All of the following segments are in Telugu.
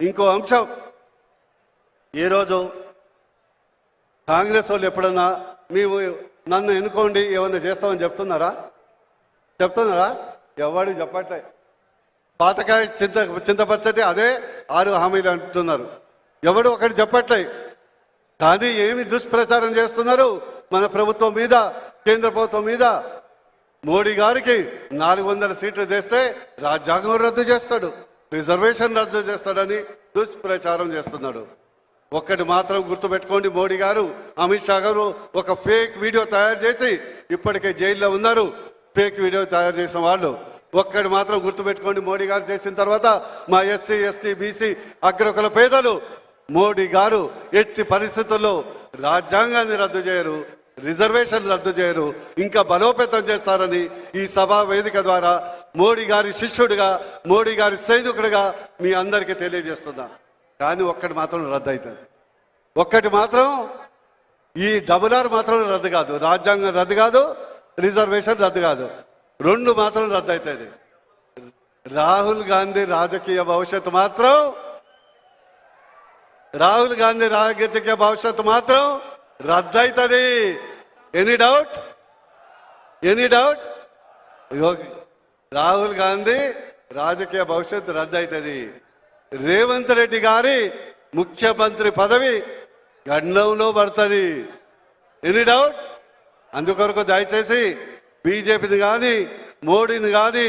ఇంకో అంశం, ఈరోజు కాంగ్రెస్ వాళ్ళు ఎప్పుడన్నా మేము నన్ను ఎన్నుకోండి ఏమన్నా చేస్తామని చెప్తున్నారా? ఎవరు చెప్పట్లే. పాతకాయ చింతపచ్చటి అదే 6 హామీలు అంటున్నారు, ఎవడు ఒకటి చెప్పట్లే. కానీ ఏమి దుష్ప్రచారం చేస్తున్నారు మన ప్రభుత్వం మీద, కేంద్ర ప్రభుత్వం మీద. మోడీ గారికి 400 సీట్లు తెస్తే రాజ్యాంగం రద్దు చేస్తాడు, రిజర్వేషన్ రద్దు చేస్తాడని దుష్ప్రచారం చేస్తున్నాడు. ఒక్కటి మాత్రం గుర్తుపెట్టుకోండి, మోడీ గారు, అమిత్ షా గారు ఒక ఫేక్ వీడియో తయారు చేసి ఇప్పటికే జైల్లో ఉన్నారు. ఫేక్ వీడియో తయారు చేసిన వాళ్ళు. ఒక్కటి మాత్రం గుర్తుపెట్టుకోండి, మోడీ గారు చేసిన తర్వాత మా ఎస్సీ ఎస్టీ బీసీ అగ్రకుల పేదలు మోడీ గారు ఎట్టి పరిస్థితుల్లో రాజ్యాంగాన్ని రద్దు చేయరు, రిజర్వేషన్ రద్దు చేయరు, ఇంకా బలోపేతం చేస్తారని ఈ సభా వేదిక ద్వారా మోడీ గారి శిష్యుడిగా, మోడీ గారి సైనికుడిగా మీ అందరికీ తెలియజేస్తున్నా. కానీ ఒక్కటి మాత్రం రద్దు అవుతుంది. ఒక్కటి మాత్రం, ఈ డబుల్ మాత్రం రద్దు కాదు, రాజ్యాంగం రద్దు కాదు, రిజర్వేషన్ రద్దు కాదు, 2 మాత్రం రద్దు అవుతుంది. రాహుల్ గాంధీ రాజకీయ భవిష్యత్తు మాత్రం, రాహుల్ గాంధీ రాజకీయ భవిష్యత్తు మాత్రం రద్దు అవుతుంది. Any doubt? రాహుల్ గాంధీ రాజకీయ భవిష్యత్తు రద్దు అవుతుంది. రేవంత్ రెడ్డి గారి ముఖ్యమంత్రి పదవి గండంలో పడుతుంది. Any doubt? అందుకొరకు దయచేసి బీజేపీని కానీ, మోడీని కానీ,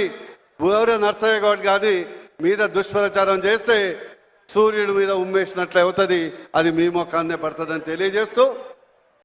బూర నర్సయ్య గౌడ్ కానీ మీద దుష్ప్రచారం చేస్తే సూర్యుడి మీద ఉమ్మేసినట్లే అవుతుంది. అది మీ ముఖాన్నే పడుతుందని తెలియజేస్తూ